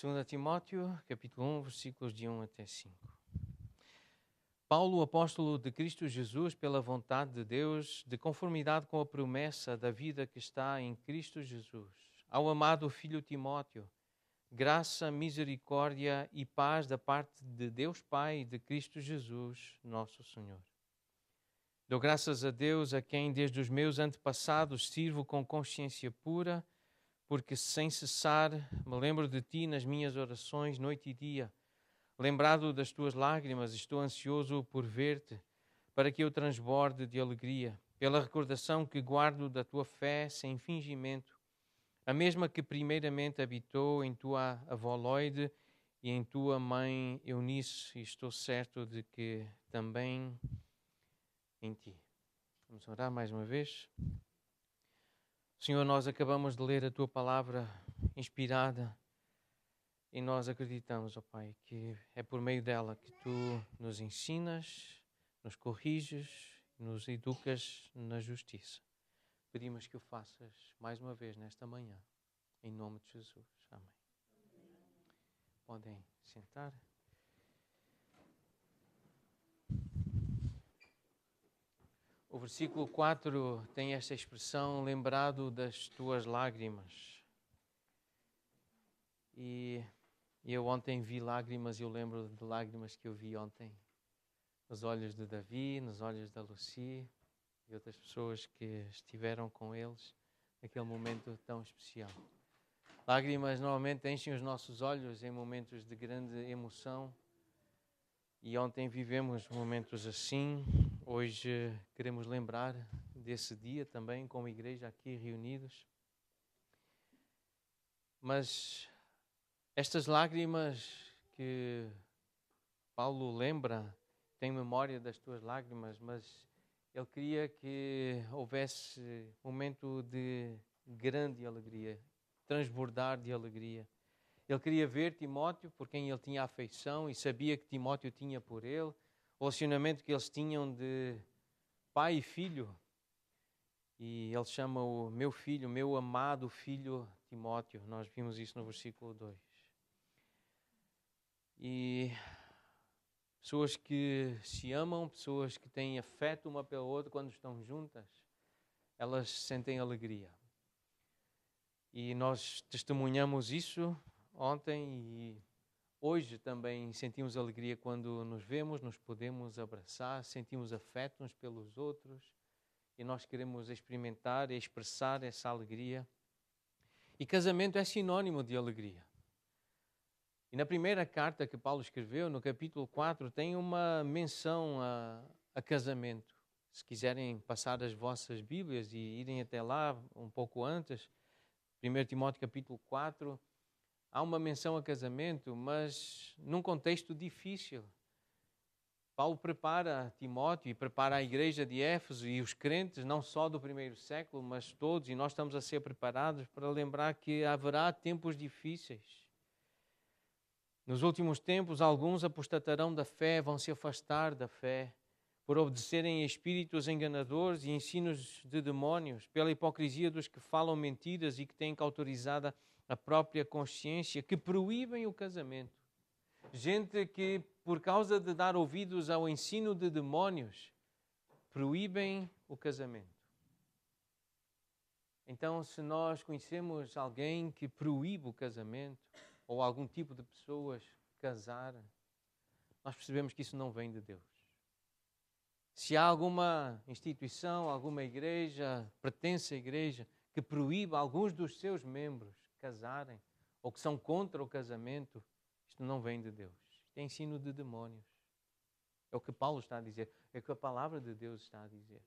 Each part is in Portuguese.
2 Timóteo, capítulo 1, versículos de 1 até 5. Paulo, apóstolo de Cristo Jesus, pela vontade de Deus, de conformidade com a promessa da vida que está em Cristo Jesus, ao amado filho Timóteo, graça, misericórdia e paz da parte de Deus Pai e de Cristo Jesus, nosso Senhor. Dou graças a Deus, a quem desde os meus antepassados sirvo com consciência pura, porque sem cessar me lembro de ti nas minhas orações, noite e dia. Lembrado das tuas lágrimas, estou ansioso por ver-te, para que eu transborde de alegria, pela recordação que guardo da tua fé sem fingimento, a mesma que primeiramente habitou em tua avó Loide e em tua mãe Eunice, e estou certo de que também em ti. Vamos orar mais uma vez. Senhor, nós acabamos de ler a tua palavra inspirada e nós acreditamos, ó Pai, que é por meio dela que tu nos ensinas, nos corriges, nos educas na justiça. Pedimos que o faças mais uma vez nesta manhã, em nome de Jesus. Amém. Podem sentar. O versículo 4 tem esta expressão, lembrado das tuas lágrimas. E eu ontem vi lágrimas e eu lembro de lágrimas que eu vi ontem. Nos olhos de Davi, nos olhos da Lucy e outras pessoas que estiveram com eles naquele momento tão especial. Lágrimas normalmente enchem os nossos olhos em momentos de grande emoção. E ontem vivemos momentos assim. Hoje queremos lembrar desse dia também, como igreja aqui reunidos. Mas estas lágrimas que Paulo lembra, tem memória das tuas lágrimas, mas ele queria que houvesse um momento de grande alegria, transbordar de alegria. Ele queria ver Timóteo, por quem ele tinha afeição e sabia que Timóteo tinha por ele, o relacionamento que eles tinham de pai e filho. E ele chama o meu filho, meu amado filho Timóteo. Nós vimos isso no versículo 2. E pessoas que se amam, pessoas que têm afeto uma pela outra quando estão juntas, elas sentem alegria. E nós testemunhamos isso ontem e hoje também sentimos alegria quando nos vemos, nos podemos abraçar, sentimos afeto uns pelos outros e nós queremos experimentar e expressar essa alegria. E casamento é sinônimo de alegria. E na primeira carta que Paulo escreveu, no capítulo 4, tem uma menção a casamento. Se quiserem passar as vossas Bíblias e irem até lá um pouco antes, 1 Timóteo capítulo 4, há uma menção a casamento, mas num contexto difícil. Paulo prepara Timóteo e prepara a igreja de Éfeso e os crentes, não só do primeiro século, mas todos, e nós estamos a ser preparados para lembrar que haverá tempos difíceis. Nos últimos tempos, alguns apostatarão da fé, vão se afastar da fé, por obedecerem a espíritos enganadores e ensinos de demónios, pela hipocrisia dos que falam mentiras e que têm cauterizada a própria consciência, que proíbem o casamento. Gente que, por causa de dar ouvidos ao ensino de demónios, proíbem o casamento. Então, se nós conhecemos alguém que proíbe o casamento, ou algum tipo de pessoas casar, nós percebemos que isso não vem de Deus. Se há alguma instituição, alguma igreja, pertence à igreja, que proíba alguns dos seus membros casarem, ou que são contra o casamento, isto não vem de Deus. Isto é ensino de demónios. É o que Paulo está a dizer, é o que a palavra de Deus está a dizer.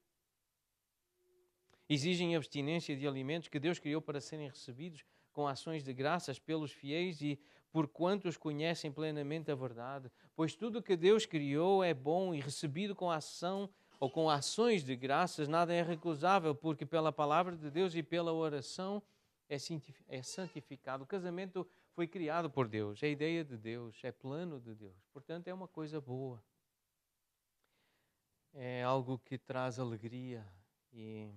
Exigem abstinência de alimentos que Deus criou para serem recebidos com ações de graças pelos fiéis e por quantos conhecem plenamente a verdade. Pois tudo que Deus criou é bom e recebido com ação ou com ações de graças, nada é recusável, porque pela palavra de Deus e pela oração é santificado. O casamento foi criado por Deus, é ideia de Deus, é plano de Deus. Portanto, é uma coisa boa. É algo que traz alegria e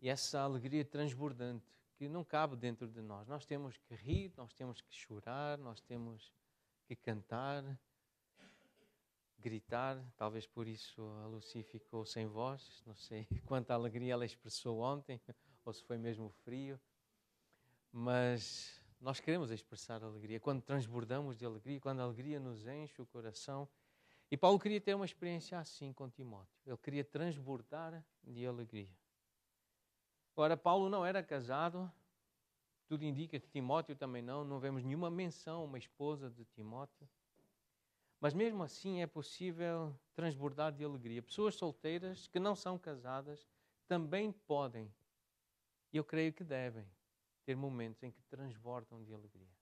essa alegria transbordante que não cabe dentro de nós. Nós temos que rir, nós temos que chorar, nós temos que cantar, gritar. Talvez por isso a Lucy ficou sem voz. Não sei quanta alegria ela expressou ontem, ou se foi mesmo frio. Mas nós queremos expressar alegria. Quando transbordamos de alegria, quando a alegria nos enche o coração. E Paulo queria ter uma experiência assim com Timóteo. Ele queria transbordar de alegria. Ora, Paulo não era casado. Tudo indica que Timóteo também não. Não vemos nenhuma menção a uma esposa de Timóteo. Mas mesmo assim é possível transbordar de alegria. Pessoas solteiras que não são casadas também podem, e eu creio que devem, ter momentos em que transbordam de alegria.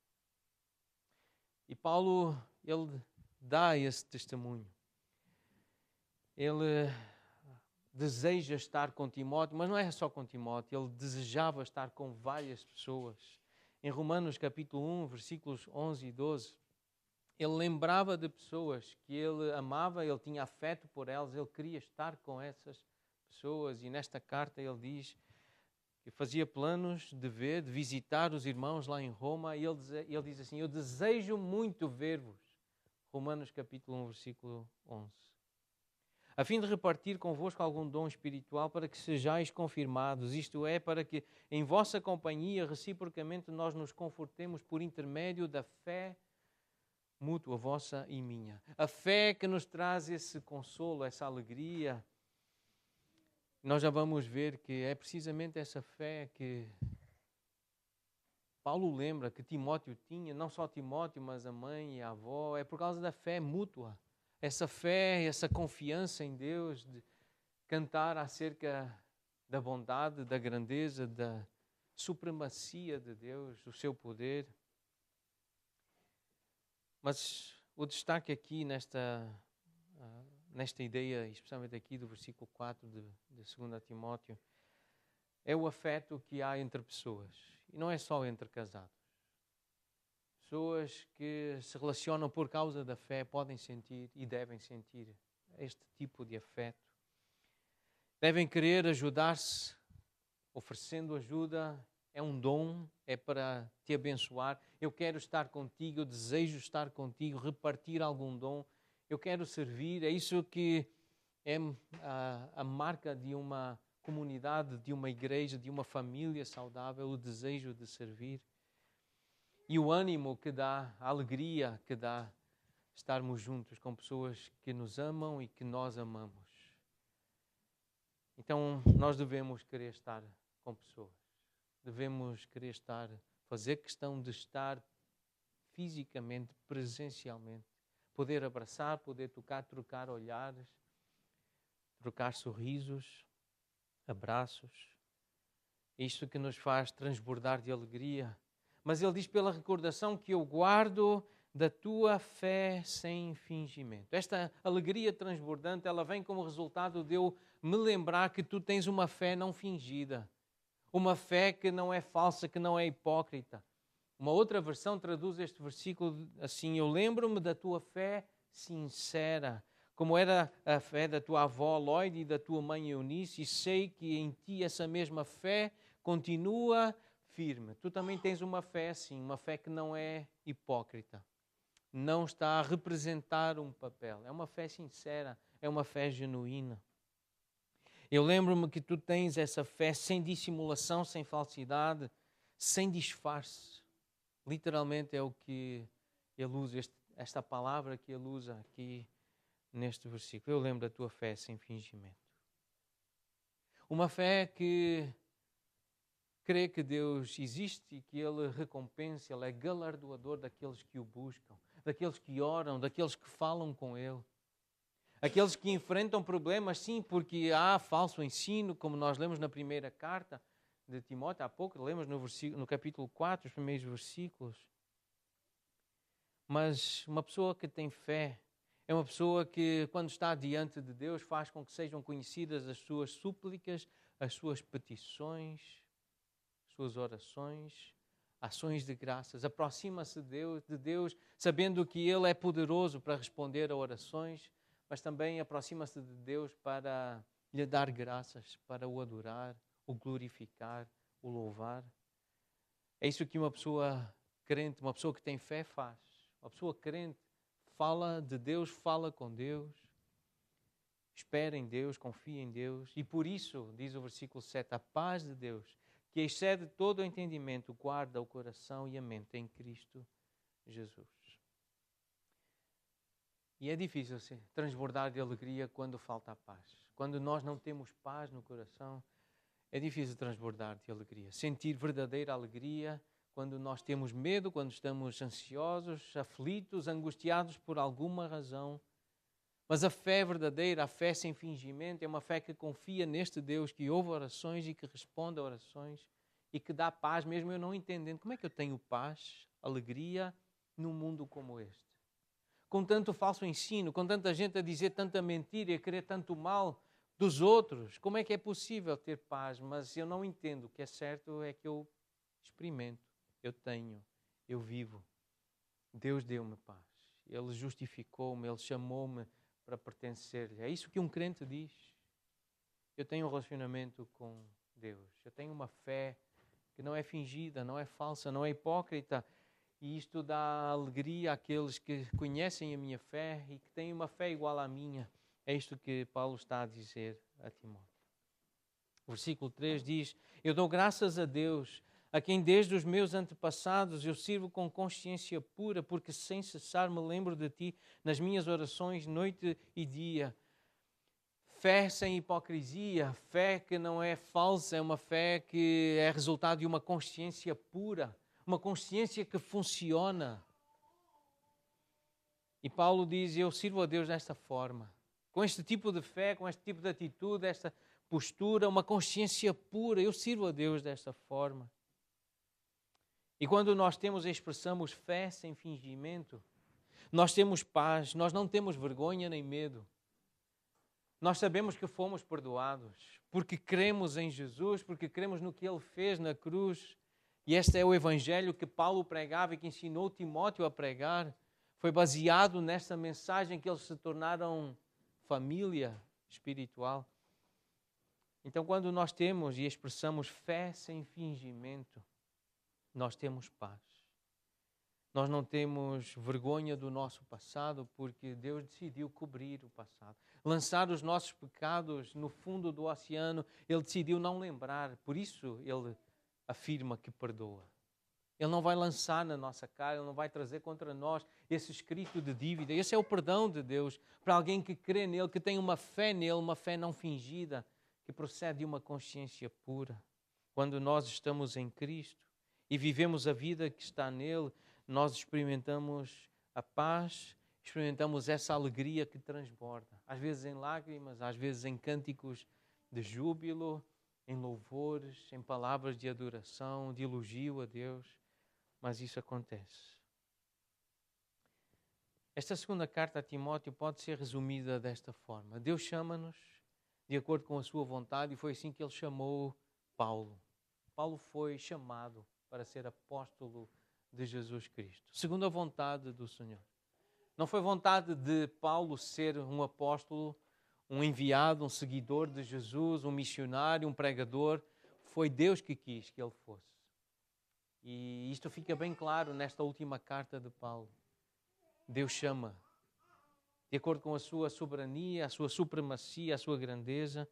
E Paulo, ele dá esse testemunho. Ele deseja estar com Timóteo, mas não é só com Timóteo, ele desejava estar com várias pessoas. Em Romanos capítulo 1, versículos 11 e 12, ele lembrava de pessoas que ele amava, ele tinha afeto por elas, ele queria estar com essas pessoas. E nesta carta ele diz que fazia planos de visitar os irmãos lá em Roma, e ele diz assim: eu desejo muito ver-vos. Romanos capítulo 1, versículo 11. A fim de repartir convosco algum dom espiritual para que sejais confirmados, isto é, para que em vossa companhia reciprocamente nós nos confortemos por intermédio da fé mútua, vossa e minha. A fé que nos traz esse consolo, essa alegria. Nós já vamos ver que é precisamente essa fé que Paulo lembra que Timóteo tinha, não só Timóteo, mas a mãe e a avó. É por causa da fé mútua. Essa fé, essa confiança em Deus, de cantar acerca da bondade, da grandeza, da supremacia de Deus, do seu poder. Mas o destaque aqui nesta ideia, especialmente aqui do versículo 4 de 2 Timóteo, é o afeto que há entre pessoas. E não é só entre casados. Pessoas que se relacionam por causa da fé podem sentir e devem sentir este tipo de afeto. Devem querer ajudar-se, oferecendo ajuda. É um dom, é para te abençoar. Eu quero estar contigo, eu desejo estar contigo, repartir algum dom. Eu quero servir. É isso que é a marca de uma comunidade, de uma igreja, de uma família saudável, o desejo de servir. E o ânimo que dá, a alegria que dá estarmos juntos com pessoas que nos amam e que nós amamos. Então, nós devemos querer estar com pessoas. Devemos querer fazer questão de estar fisicamente, presencialmente. Poder abraçar, poder tocar, trocar olhares, trocar sorrisos, abraços. Isto que nos faz transbordar de alegria. Mas ele diz pela recordação que eu guardo da tua fé sem fingimento. Esta alegria transbordante, ela vem como resultado de eu me lembrar que tu tens uma fé não fingida. Uma fé que não é falsa, que não é hipócrita. Uma outra versão traduz este versículo assim: eu lembro-me da tua fé sincera, como era a fé da tua avó Lloyd e da tua mãe Eunice, e sei que em ti essa mesma fé continua firme. Tu também tens uma fé assim, uma fé que não é hipócrita. Não está a representar um papel. É uma fé sincera, é uma fé genuína. Eu lembro-me que tu tens essa fé sem dissimulação, sem falsidade, sem disfarce. Literalmente é o que ele usa, esta palavra que ele usa aqui neste versículo. Eu lembro da tua fé sem fingimento. Uma fé que crê que Deus existe e que Ele recompensa, Ele é galardoador daqueles que o buscam, daqueles que oram, daqueles que falam com Ele. Aqueles que enfrentam problemas, sim, porque há falso ensino, como nós lemos na primeira carta de Timóteo, há pouco, lemos no capítulo 4, os primeiros versículos. Mas uma pessoa que tem fé é uma pessoa que, quando está diante de Deus, faz com que sejam conhecidas as suas súplicas, as suas petições, as suas orações, ações de graças. Aproxima-se de Deus, sabendo que Ele é poderoso para responder a orações, mas também aproxima-se de Deus para lhe dar graças, para o adorar, o glorificar, o louvar. É isso que uma pessoa crente, uma pessoa que tem fé faz. Uma pessoa crente fala de Deus, fala com Deus, espera em Deus, confia em Deus. E por isso, diz o versículo 7, a paz de Deus, que excede todo o entendimento, guarda o coração e a mente em Cristo Jesus. E é difícil transbordar de alegria quando falta a paz. Quando nós não temos paz no coração, é difícil transbordar de alegria. Sentir verdadeira alegria quando nós temos medo, quando estamos ansiosos, aflitos, angustiados por alguma razão. Mas a fé verdadeira, a fé sem fingimento, é uma fé que confia neste Deus que ouve orações e que responde a orações e que dá paz, mesmo eu não entendendo. Como é que eu tenho paz, alegria, num mundo como este? Com tanto falso ensino, com tanta gente a dizer tanta mentira e a querer tanto mal dos outros, como é que é possível ter paz? Mas eu não entendo. O que é certo é que eu experimento, eu tenho, eu vivo. Deus deu-me paz. Ele justificou-me, Ele chamou-me para pertencer-lhe. É isso que um crente diz. Eu tenho um relacionamento com Deus. Eu tenho uma fé que não é fingida, não é falsa, não é hipócrita. E isto dá alegria àqueles que conhecem a minha fé e que têm uma fé igual à minha. É isto que Paulo está a dizer a Timóteo. O versículo 3 diz: eu dou graças a Deus, a quem desde os meus antepassados eu sirvo com consciência pura, porque sem cessar me lembro de ti nas minhas orações, noite e dia. Fé sem hipocrisia, fé que não é falsa, é uma fé que é resultado de uma consciência pura, uma consciência que funciona. E Paulo diz: eu sirvo a Deus desta forma, com este tipo de fé, com este tipo de atitude, esta postura, uma consciência pura. Eu sirvo a Deus desta forma. E quando nós temos e expressamos fé sem fingimento, nós temos paz, nós não temos vergonha nem medo. Nós sabemos que fomos perdoados, porque cremos em Jesus, porque cremos no que Ele fez na cruz. E este é o Evangelho que Paulo pregava e que ensinou Timóteo a pregar. Foi baseado nesta mensagem que eles se tornaram família espiritual. Então, quando nós temos e expressamos fé sem fingimento, nós temos paz. Nós não temos vergonha do nosso passado, porque Deus decidiu cobrir o passado. Lançar os nossos pecados no fundo do oceano, Ele decidiu não lembrar. Por isso, Ele afirma que perdoa. Ele não vai lançar na nossa cara, Ele não vai trazer contra nós esse escrito de dívida. Esse é o perdão de Deus para alguém que crê nele, que tem uma fé nele, uma fé não fingida, que procede de uma consciência pura. Quando nós estamos em Cristo e vivemos a vida que está nele, nós experimentamos a paz, experimentamos essa alegria que transborda. Às vezes em lágrimas, às vezes em cânticos de júbilo, em louvores, em palavras de adoração, de elogio a Deus. Mas isso acontece. Esta segunda carta a Timóteo pode ser resumida desta forma. Deus chama-nos de acordo com a sua vontade e foi assim que Ele chamou Paulo. Paulo foi chamado para ser apóstolo de Jesus Cristo, segundo a vontade do Senhor. Não foi vontade de Paulo ser um apóstolo, um enviado, um seguidor de Jesus, um missionário, um pregador. Foi Deus que quis que ele fosse. E isto fica bem claro nesta última carta de Paulo. Deus chama, de acordo com a sua soberania, a sua supremacia, a sua grandeza.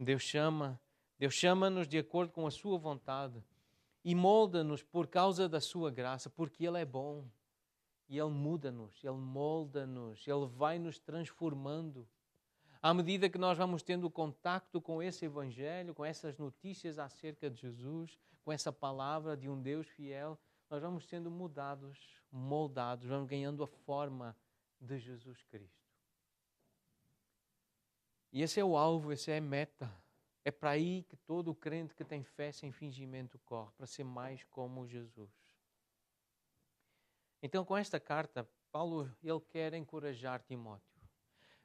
Deus chama-nos de acordo com a sua vontade e molda-nos por causa da sua graça, porque Ele é bom e Ele muda-nos, Ele molda-nos, Ele vai nos transformando. À medida que nós vamos tendo contacto com esse Evangelho, com essas notícias acerca de Jesus, com essa palavra de um Deus fiel, nós vamos sendo mudados, moldados, vamos ganhando a forma de Jesus Cristo. E esse é o alvo, esse é a meta. É para aí que todo crente que tem fé sem fingimento corre, para ser mais como Jesus. Então, com esta carta, Paulo ele quer encorajar Timóteo.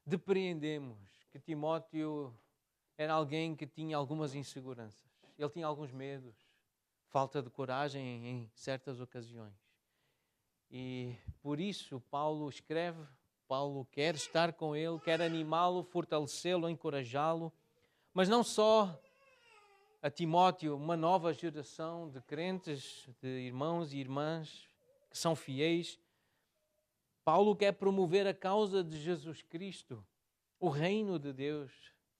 Depreendemos que Timóteo era alguém que tinha algumas inseguranças. Ele tinha alguns medos, falta de coragem em certas ocasiões. E por isso Paulo escreve, Paulo quer estar com ele, quer animá-lo, fortalecê-lo, encorajá-lo, mas não só a Timóteo uma nova geração de crentes, de irmãos e irmãs que são fiéis. Paulo quer promover a causa de Jesus Cristo, o reino de Deus,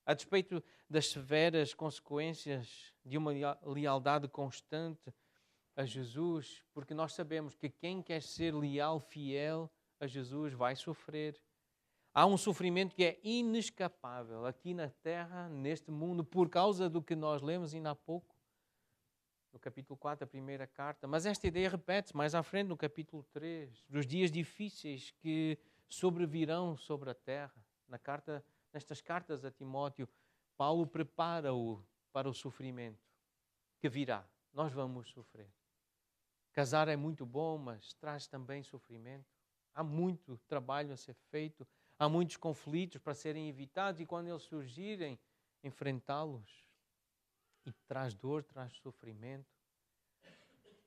a despeito das severas consequências de uma lealdade constante a Jesus, porque nós sabemos que quem quer ser leal, fiel a Jesus, vai sofrer. Há um sofrimento que é inescapável aqui na terra, neste mundo, por causa do que nós lemos ainda há pouco, no capítulo 4, a primeira carta. Mas esta ideia repete-se mais à frente, no capítulo 3, dos dias difíceis que sobrevirão sobre a terra. Nestas cartas a Timóteo, Paulo prepara-o para o sofrimento que virá. Nós vamos sofrer. Casar é muito bom, mas traz também sofrimento. Há muito trabalho a ser feito. Há muitos conflitos para serem evitados e quando eles surgirem, enfrentá-los. E traz dor, traz sofrimento.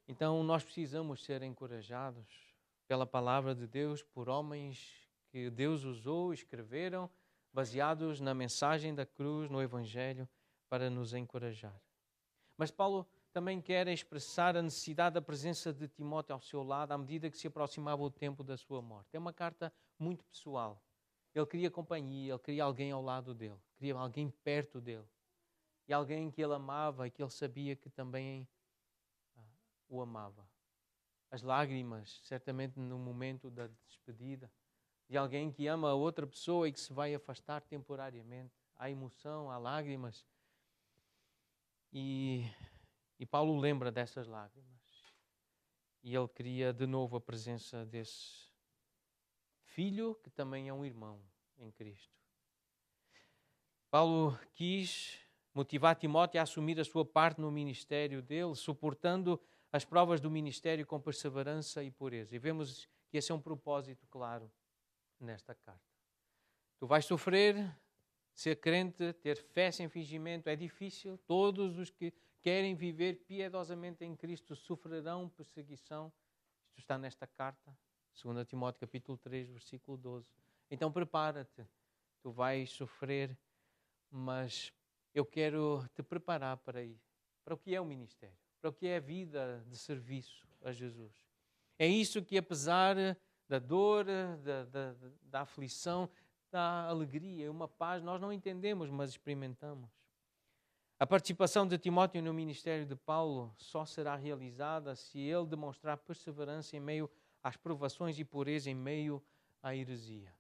Então nós precisamos ser encorajados pela palavra de Deus, por homens que Deus usou, escreveram, baseados na mensagem da cruz, no Evangelho, para nos encorajar. Mas Paulo também quer expressar a necessidade da presença de Timóteo ao seu lado à medida que se aproximava o tempo da sua morte. É uma carta muito pessoal. Ele queria companhia, ele queria alguém ao lado dele, queria alguém perto dele. E alguém que ele amava e que ele sabia que também o amava. As lágrimas, certamente no momento da despedida, de alguém que ama a outra pessoa e que se vai afastar temporariamente. Há emoção, há lágrimas. E Paulo lembra dessas lágrimas. E ele queria de novo a presença desse filho que também é um irmão em Cristo. Paulo quis motivar Timóteo a assumir a sua parte no ministério dele, suportando as provas do ministério com perseverança e pureza. E vemos que esse é um propósito claro nesta carta. Tu vais sofrer, ser crente, ter fé sem fingimento é difícil. Todos os que querem viver piedosamente em Cristo sofrerão perseguição. Isto está nesta carta, 2 Timóteo capítulo 3, versículo 12. Então prepara-te, tu vais sofrer, mas eu quero te preparar para ir, para o que é o ministério, para o que é a vida de serviço a Jesus. É isso que, apesar da dor, da aflição, da alegria e uma paz, nós não entendemos, mas experimentamos. A participação de Timóteo no ministério de Paulo só será realizada se ele demonstrar perseverança em meio às provações e pureza em meio à heresia.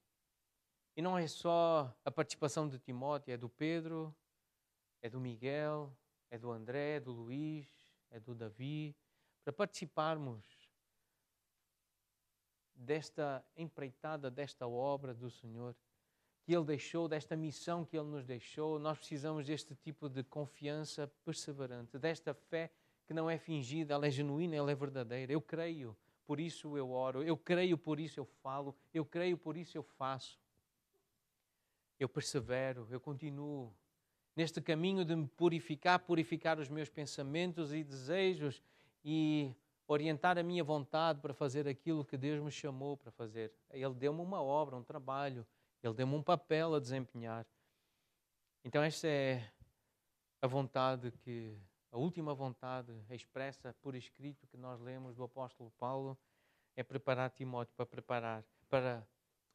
E não é só a participação de Timóteo, é do Pedro, é do Miguel, é do André, é do Luís, é do Davi, para participarmos desta empreitada, desta obra do Senhor que Ele deixou, desta missão que Ele nos deixou. Nós precisamos deste tipo de confiança perseverante, desta fé que não é fingida, ela é genuína, ela é verdadeira. Eu creio, por isso eu oro, eu creio, por isso eu falo, eu creio, por isso eu faço. Eu persevero, eu continuo neste caminho de me purificar os meus pensamentos e desejos e orientar a minha vontade para fazer aquilo que Deus me chamou para fazer. Ele deu-me uma obra, um trabalho, Ele deu-me um papel a desempenhar. Então esta é a vontade a última vontade expressa por escrito que nós lemos do apóstolo Paulo, é preparar Timóteo para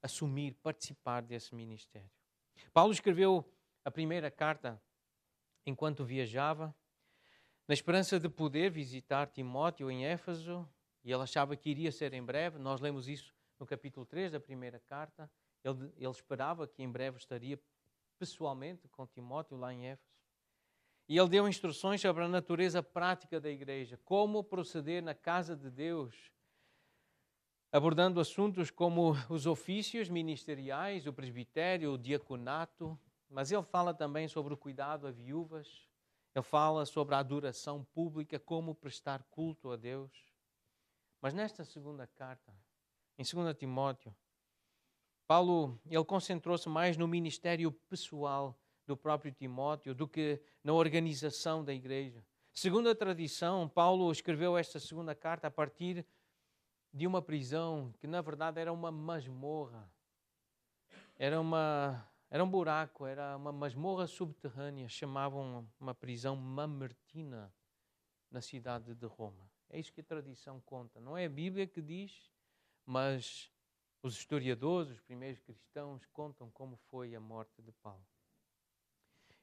assumir, participar desse ministério. Paulo escreveu a primeira carta enquanto viajava, na esperança de poder visitar Timóteo em Éfeso, e ele achava que iria ser em breve. Nós lemos isso no capítulo 3 da primeira carta. Ele esperava que em breve estaria pessoalmente com Timóteo lá em Éfeso. E ele deu instruções sobre a natureza prática da igreja, como proceder na casa de Deus, abordando assuntos como os ofícios ministeriais, o presbitério, o diaconato, mas ele fala também sobre o cuidado a viúvas, ele fala sobre a adoração pública, como prestar culto a Deus. Mas nesta segunda carta, em 2 Timóteo, Paulo ele concentrou-se mais no ministério pessoal do próprio Timóteo do que na organização da igreja. Segundo a tradição, Paulo escreveu esta segunda carta a partir de uma prisão que na verdade era uma masmorra. Era uma Era um buraco, era uma masmorra subterrânea, chamavam uma prisão mamertina na cidade de Roma. É isso que a tradição conta. Não é a Bíblia que diz, mas os historiadores, os primeiros cristãos, contam como foi a morte de Paulo.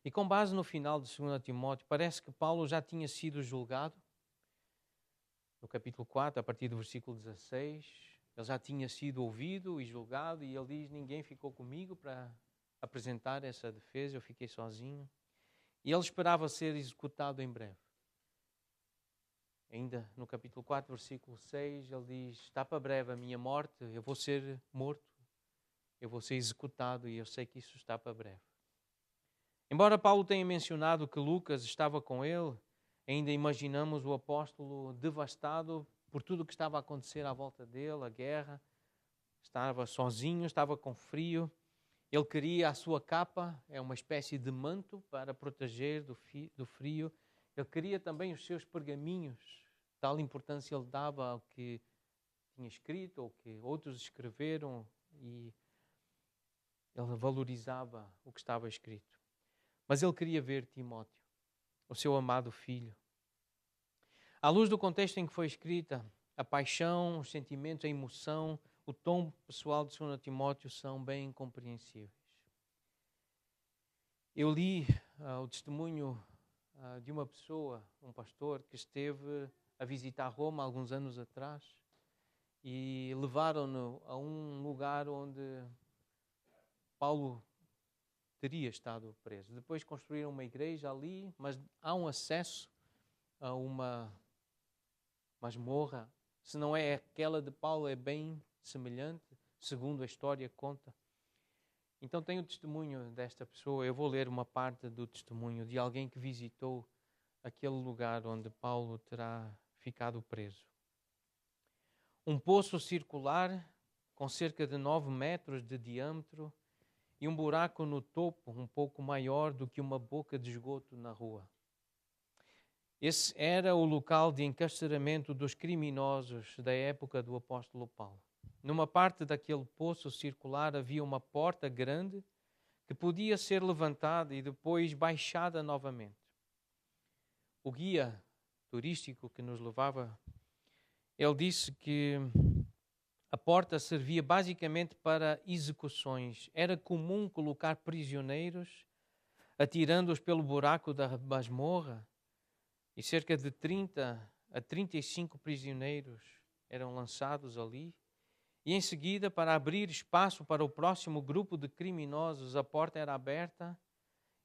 E com base no final de 2 Timóteo, parece que Paulo já tinha sido julgado. No capítulo 4, a partir do versículo 16, ele já tinha sido ouvido e julgado, e ele diz: ninguém ficou comigo para apresentar essa defesa, eu fiquei sozinho. E ele esperava ser executado em breve. Ainda no capítulo 4, versículo 6, ele diz: está para breve a minha morte, eu vou ser morto, eu vou ser executado, e eu sei que isso está para breve. Embora Paulo tenha mencionado que Lucas estava com ele, ainda imaginamos o apóstolo devastado por tudo o que estava a acontecer à volta dele, a guerra. Estava sozinho, estava com frio. Ele queria a sua capa, é uma espécie de manto para proteger do frio. Ele queria também os seus pergaminhos. Tal importância ele dava ao que tinha escrito, ou que outros escreveram, e ele valorizava o que estava escrito. Mas ele queria ver Timóteo, o seu amado filho. À luz do contexto em que foi escrita, a paixão, os sentimentos, a emoção, o tom pessoal de 2 Timóteo são bem compreensíveis. Eu li o testemunho de uma pessoa, um pastor, que esteve a visitar Roma alguns anos atrás, e levaram-no a um lugar onde Paulo teria estado preso. Depois construíram uma igreja ali, mas há um acesso a uma masmorra. Se não é aquela de Paulo, é bem semelhante, segundo a história conta. Então tem o testemunho desta pessoa. Eu vou ler uma parte do testemunho de alguém que visitou aquele lugar onde Paulo terá ficado preso. Um poço circular com cerca de 9 metros de diâmetro e um buraco no topo um pouco maior do que uma boca de esgoto na rua. Esse era o local de encarceramento dos criminosos da época do apóstolo Paulo. Numa parte daquele poço circular havia uma porta grande que podia ser levantada e depois baixada novamente. O guia turístico que nos levava, ele disse que a porta servia basicamente para execuções. Era comum colocar prisioneiros, atirando-os pelo buraco da masmorra, e cerca de 30 a 35 prisioneiros eram lançados ali. E em seguida, para abrir espaço para o próximo grupo de criminosos, a porta era aberta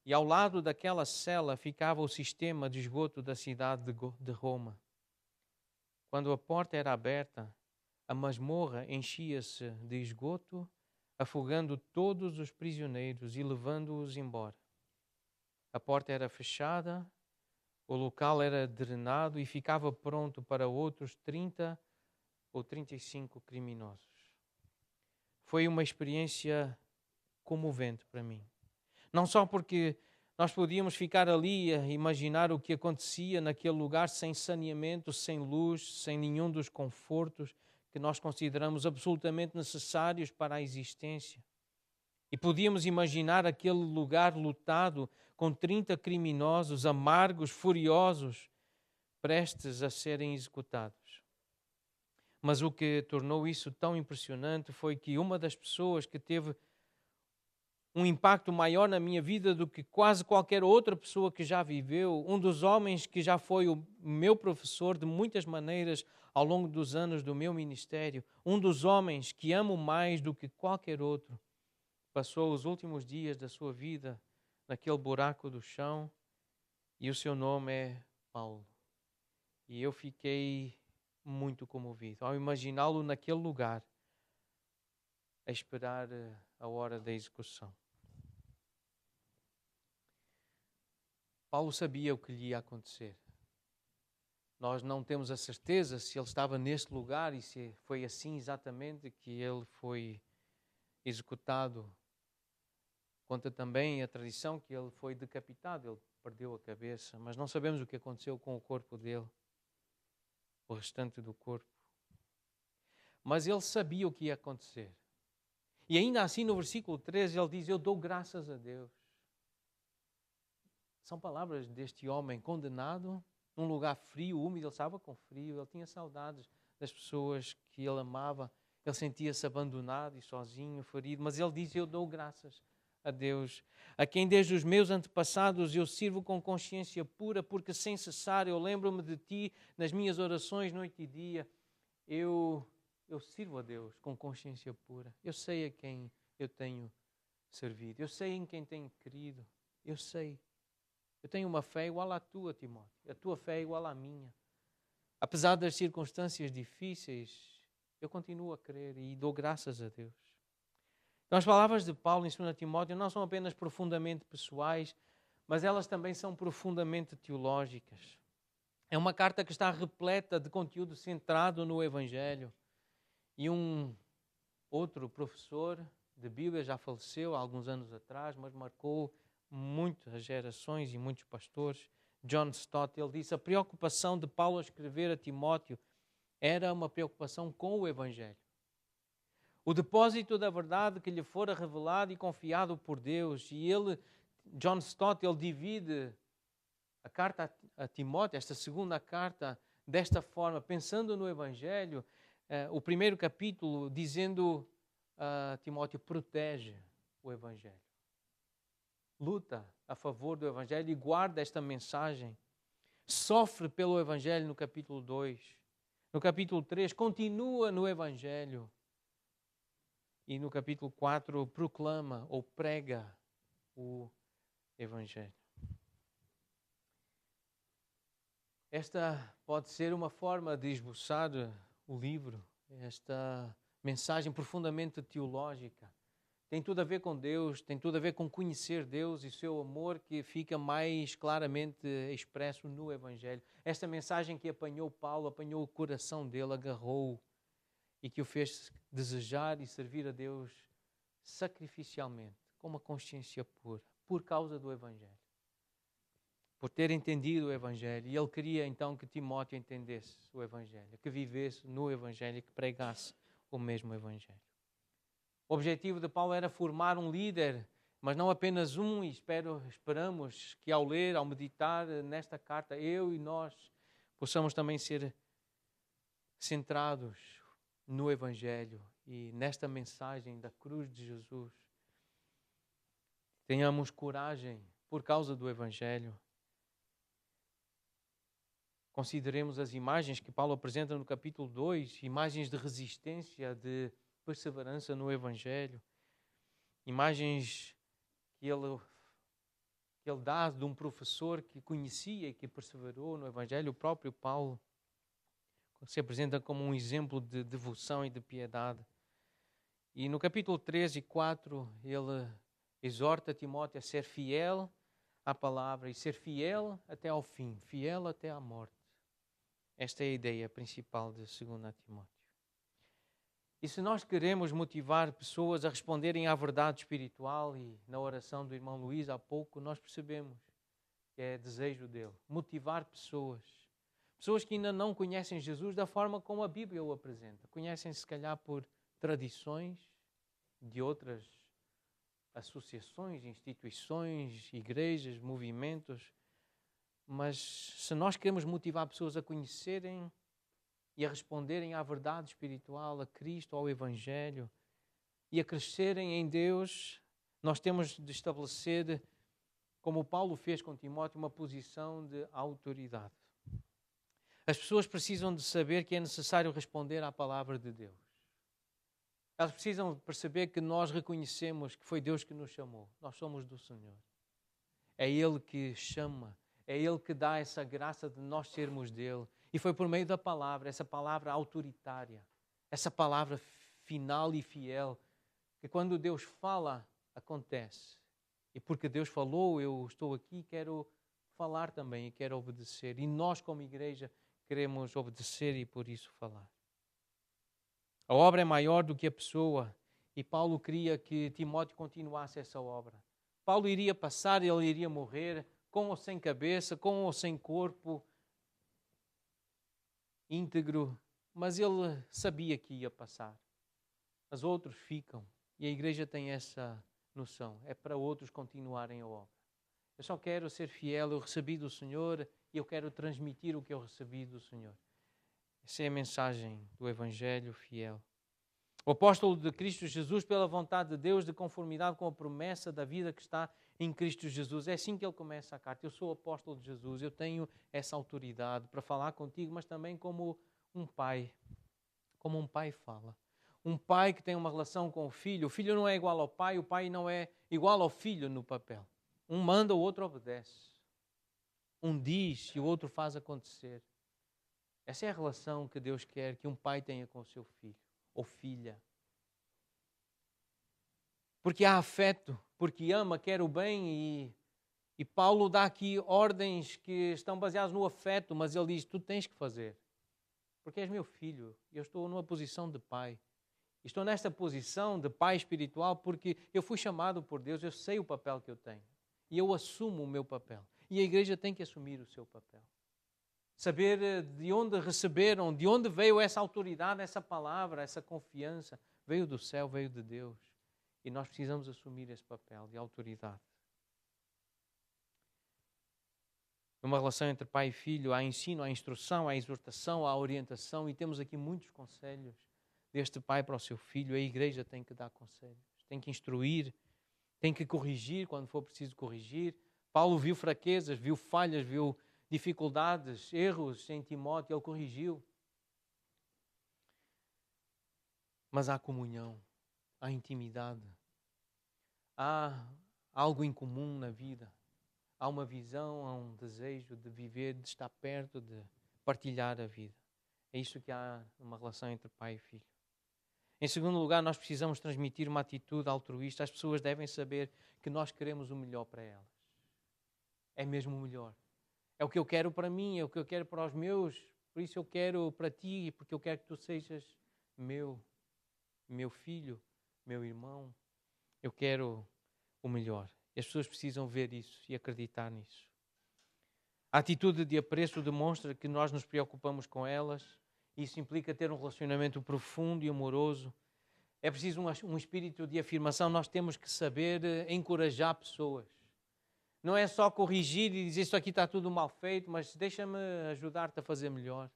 e ao lado daquela cela ficava o sistema de esgoto da cidade de Roma. Quando a porta era aberta, a masmorra enchia-se de esgoto, afogando todos os prisioneiros e levando-os embora. A porta era fechada, o local era drenado e ficava pronto para outros 30 ou 35 criminosos. Foi uma experiência comovente para mim. Não só porque nós podíamos ficar ali a imaginar o que acontecia naquele lugar sem saneamento, sem luz, sem nenhum dos confortos que nós consideramos absolutamente necessários para a existência. E podíamos imaginar aquele lugar lotado com 30 criminosos amargos, furiosos, prestes a serem executados. Mas o que tornou isso tão impressionante foi que uma das pessoas que teve um impacto maior na minha vida do que quase qualquer outra pessoa que já viveu, um dos homens que já foi o meu professor de muitas maneiras ao longo dos anos do meu ministério, um dos homens que amo mais do que qualquer outro, passou os últimos dias da sua vida naquele buraco do chão, e o seu nome é Paulo. E eu fiquei muito comovido ao imaginá-lo naquele lugar, a esperar a hora da execução. Paulo sabia o que lhe ia acontecer. Nós não temos a certeza se ele estava neste lugar e se foi assim exatamente que ele foi executado. Conta também a tradição que ele foi decapitado, ele perdeu a cabeça, mas não sabemos o que aconteceu com o corpo dele, o restante do corpo. Mas ele sabia o que ia acontecer. E ainda assim, no versículo 13, ele diz: eu dou graças a Deus. São palavras deste homem condenado num lugar frio, úmido. Ele estava com frio, ele tinha saudades das pessoas que ele amava. Ele sentia-se abandonado e sozinho, ferido. Mas ele diz: eu dou graças a Deus, a quem desde os meus antepassados eu sirvo com consciência pura, porque sem cessar eu lembro-me de ti nas minhas orações noite e dia. Eu sirvo a Deus com consciência pura. Eu sei a quem eu tenho servido. Eu sei em quem tenho querido. Eu sei. Eu tenho uma fé igual à tua, Timóteo. A tua fé é igual à minha. Apesar das circunstâncias difíceis, eu continuo a crer e dou graças a Deus. Então, as palavras de Paulo em 2 Timóteo não são apenas profundamente pessoais, mas elas também são profundamente teológicas. É uma carta que está repleta de conteúdo centrado no Evangelho. E um outro professor de Bíblia já faleceu há alguns anos atrás, mas marcou muitas gerações e muitos pastores. John Stott, ele disse: a preocupação de Paulo a escrever a Timóteo era uma preocupação com o Evangelho. O depósito da verdade que lhe fora revelado e confiado por Deus. E ele, John Stott, ele divide a carta a Timóteo, esta segunda carta, desta forma, pensando no Evangelho. O primeiro capítulo dizendo a Timóteo: protege o Evangelho. Luta a favor do Evangelho e guarda esta mensagem. Sofre pelo Evangelho no capítulo 2. No capítulo 3, continua no Evangelho. E no capítulo 4, proclama ou prega o Evangelho. Esta pode ser uma forma de esboçar o livro, esta mensagem profundamente teológica. Tem tudo a ver com Deus, tem tudo a ver com conhecer Deus e o seu amor, que fica mais claramente expresso no Evangelho. Esta mensagem que apanhou Paulo, apanhou o coração dele, agarrou e que o fez desejar e servir a Deus sacrificialmente, com uma consciência pura, por causa do Evangelho. Por ter entendido o Evangelho. E ele queria então que Timóteo entendesse o Evangelho, que vivesse no Evangelho e que pregasse o mesmo Evangelho. O objetivo de Paulo era formar um líder, mas não apenas um, e esperamos que ao ler, ao meditar nesta carta, eu e nós possamos também ser centrados no Evangelho e nesta mensagem da cruz de Jesus. Tenhamos coragem por causa do Evangelho. Consideremos as imagens que Paulo apresenta no capítulo 2, imagens de resistência, de perseverança no Evangelho, imagens que ele dá de um professor que conhecia e que perseverou no Evangelho. O próprio Paulo se apresenta como um exemplo de devoção e de piedade. E no capítulo 3 e 4, ele exorta Timóteo a ser fiel à palavra e ser fiel até ao fim, fiel até à morte. Esta é a ideia principal de 2 Timóteo. E se nós queremos motivar pessoas a responderem à verdade espiritual, e na oração do irmão Luís há pouco nós percebemos que é desejo dele, motivar pessoas que ainda não conhecem Jesus da forma como a Bíblia o apresenta. Conhecem se calhar por tradições de outras associações, instituições, igrejas, movimentos, mas se nós queremos motivar pessoas a conhecerem e a responderem à verdade espiritual, a Cristo, ao Evangelho, e a crescerem em Deus, nós temos de estabelecer, como Paulo fez com Timóteo, uma posição de autoridade. As pessoas precisam de saber que é necessário responder à palavra de Deus. Elas precisam perceber que nós reconhecemos que foi Deus que nos chamou. Nós somos do Senhor. É Ele que chama, é Ele que dá essa graça de nós sermos dele. E foi por meio da palavra, essa palavra autoritária, essa palavra final e fiel, que quando Deus fala, acontece. E porque Deus falou, eu estou aqui, quero falar também e quero obedecer. E nós, como igreja, queremos obedecer e por isso falar. A obra é maior do que a pessoa e Paulo queria que Timóteo continuasse essa obra. Paulo iria passar, ele iria morrer, com ou sem cabeça, com ou sem corpo, íntegro, mas ele sabia que ia passar. Mas outros ficam E a igreja tem essa noção. É para outros continuarem a obra. Eu só quero ser fiel, eu recebi do Senhor e eu quero transmitir o que eu recebi do Senhor. Essa é a mensagem do Evangelho fiel. O apóstolo de Cristo Jesus, pela vontade de Deus, de conformidade com a promessa da vida que está em Cristo Jesus. É assim que ele começa a carta. Eu sou apóstolo de Jesus, eu tenho essa autoridade para falar contigo, mas também como um pai fala. Um pai que tem uma relação com o filho. O filho não é igual ao pai, o pai não é igual ao filho no papel. Um manda, o outro obedece. Um diz e o outro faz acontecer. Essa é a relação que Deus quer que um pai tenha com o seu filho ou filha. Porque há afeto, porque ama, quer o bem e Paulo dá aqui ordens que estão baseadas no afeto, mas ele diz, tu tens que fazer. Porque és meu filho, eu estou numa posição de pai. Estou nesta posição de pai espiritual porque eu fui chamado por Deus, eu sei o papel que eu tenho. E eu assumo o meu papel. E a igreja tem que assumir o seu papel. Saber de onde receberam, de onde veio essa autoridade, essa palavra, essa confiança. Veio do céu, veio de Deus. E nós precisamos assumir esse papel de autoridade. Numa relação entre pai e filho, há ensino, há instrução, há exortação, há orientação. E temos aqui muitos conselhos deste pai para o seu filho. A igreja tem que dar conselhos, tem que instruir, tem que corrigir quando for preciso corrigir. Paulo viu fraquezas, viu falhas, viu dificuldades, erros em Timóteo, ele corrigiu. Mas há comunhão, há intimidade, há algo em comum na vida. Há uma visão, há um desejo de viver, de estar perto, de partilhar a vida. É isso que há numa relação entre pai e filho. Em segundo lugar, nós precisamos transmitir uma atitude altruísta. As pessoas devem saber que nós queremos o melhor para elas. É mesmo o melhor. É o que eu quero para mim, é o que eu quero para os meus. Por isso eu quero para ti, porque eu quero que tu sejas meu filho, meu irmão. Eu quero o melhor. E as pessoas precisam ver isso e acreditar nisso. A atitude de apreço demonstra que nós nos preocupamos com elas. Isso implica ter um relacionamento profundo e amoroso. É preciso um espírito de afirmação. Nós temos que saber encorajar pessoas. Não é só corrigir e dizer isto aqui está tudo mal feito, mas deixa-me ajudar-te a fazer melhor.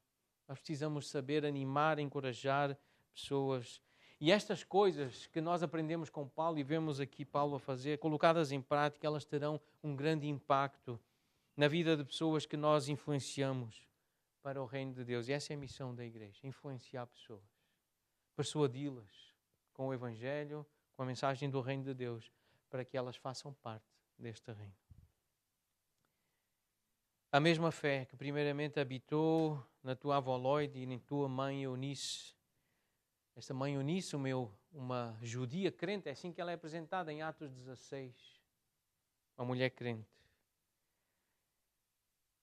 Nós precisamos saber animar, encorajar pessoas. E estas coisas que nós aprendemos com Paulo e vemos aqui Paulo a fazer, colocadas em prática, elas terão um grande impacto na vida de pessoas que nós influenciamos para o reino de Deus. E essa é a missão da igreja, influenciar pessoas, persuadi-las com o Evangelho, com a mensagem do reino de Deus, para que elas façam parte deste reino. A mesma fé que primeiramente habitou na tua avó Lloyd e na tua mãe Eunice. Esta mãe Eunice, uma judia crente, é assim que ela é apresentada em Atos 16. Uma mulher crente.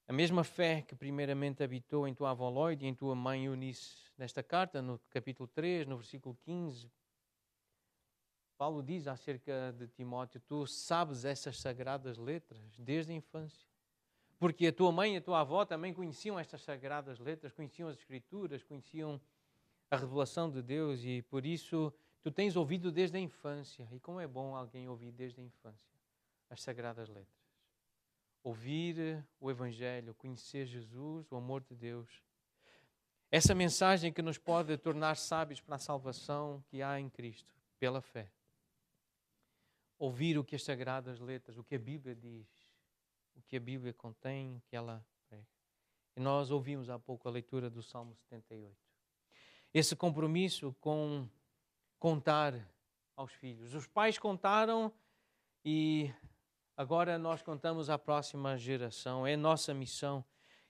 A mesma fé que primeiramente habitou em tua avó Lloyd e em tua mãe Eunice. Nesta carta, no capítulo 3, no versículo 15, Paulo diz acerca de Timóteo, tu sabes essas sagradas letras desde a infância. Porque a tua mãe e a tua avó também conheciam estas sagradas letras, conheciam as Escrituras, conheciam a revelação de Deus e por isso tu tens ouvido desde a infância. E como é bom alguém ouvir desde a infância as sagradas letras. Ouvir o Evangelho, conhecer Jesus, o amor de Deus. Essa mensagem que nos pode tornar sábios para a salvação que há em Cristo, pela fé. Ouvir o que as sagradas letras, o que a Bíblia diz, o que a Bíblia contém, o que ela prega. E nós ouvimos há pouco a leitura do Salmo 78. Esse compromisso com contar aos filhos. Os pais contaram e agora nós contamos à próxima geração. É nossa missão.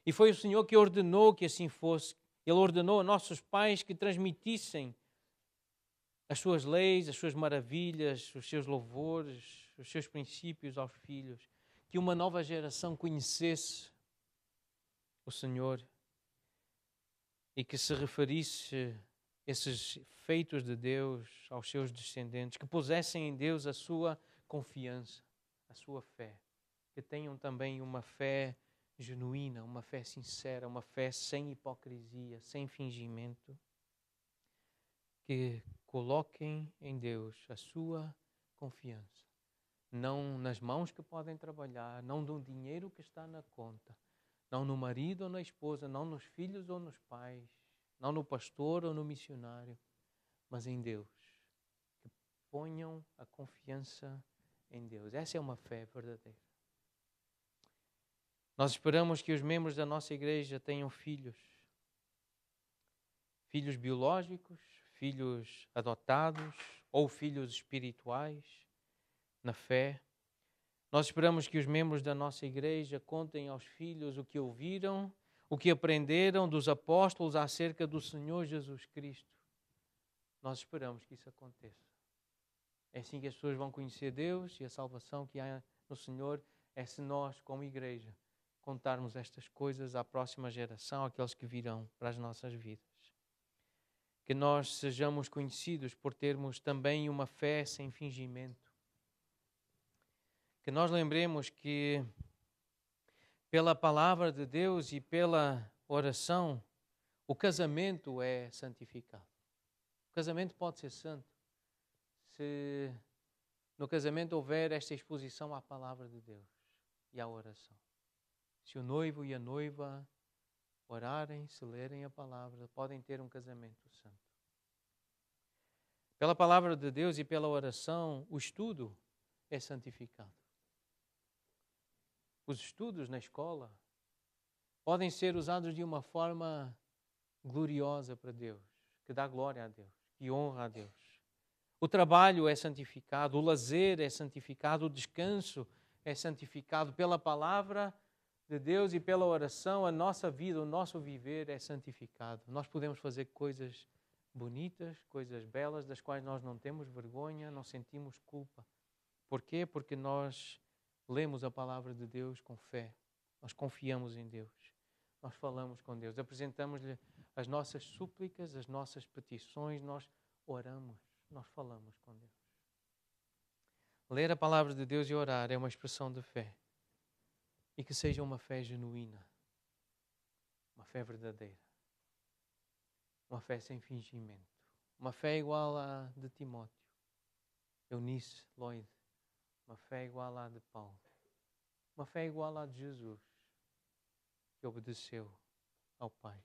E foi o Senhor que ordenou que assim fosse. Ele ordenou a nossos pais que transmitissem as suas leis, as suas maravilhas, os seus louvores, os seus princípios aos filhos. Que uma nova geração conhecesse o Senhor e que se referisse esses feitos de Deus aos seus descendentes, que pusessem em Deus a sua confiança, a sua fé, que tenham também uma fé genuína, uma fé sincera, uma fé sem hipocrisia, sem fingimento, que Coloquem em Deus a sua confiança. Não nas mãos que podem trabalhar, não no dinheiro que está na conta, não no marido ou na esposa, não nos filhos ou nos pais, não no pastor ou no missionário, mas em Deus. Que ponham a confiança em Deus. Essa é uma fé verdadeira. Nós esperamos que os membros da nossa igreja tenham filhos. Filhos biológicos, filhos adotados ou filhos espirituais na fé. Nós esperamos que os membros da nossa igreja contem aos filhos o que ouviram, o que aprenderam dos apóstolos acerca do Senhor Jesus Cristo. Nós esperamos que isso aconteça. É assim que as pessoas vão conhecer Deus, e a salvação que há no Senhor é se nós, como igreja, contarmos estas coisas à próxima geração, àqueles que virão para as nossas vidas. Que nós sejamos conhecidos por termos também uma fé sem fingimento. Que nós lembremos que pela palavra de Deus e pela oração, o casamento é santificado. O casamento pode ser santo se no casamento houver esta exposição à palavra de Deus e à oração. Se o noivo e a noiva orarem, se lerem a palavra, podem ter um casamento santo. Pela palavra de Deus e pela oração, o estudo é santificado. Os estudos na escola podem ser usados de uma forma gloriosa para Deus, que dá glória a Deus, que honra a Deus. O trabalho é santificado, o lazer é santificado, o descanso é santificado pela palavra de Deus e pela oração. A nossa vida, o nosso viver é santificado. Nós podemos fazer coisas bonitas, coisas belas, das quais nós não temos vergonha, não sentimos culpa. Por quê? Porque nós lemos a palavra de Deus com fé. Nós confiamos em Deus. Nós falamos com Deus. Apresentamos-lhe as nossas súplicas, as nossas petições. Nós oramos. Nós falamos com Deus. Ler a palavra de Deus e orar é uma expressão de fé. E que seja uma fé genuína. Uma fé verdadeira. Uma fé sem fingimento. Uma fé igual à de Timóteo, Eunice, Lloyd. Uma fé igual à de Paulo. Uma fé igual à de Jesus, que obedeceu ao Pai.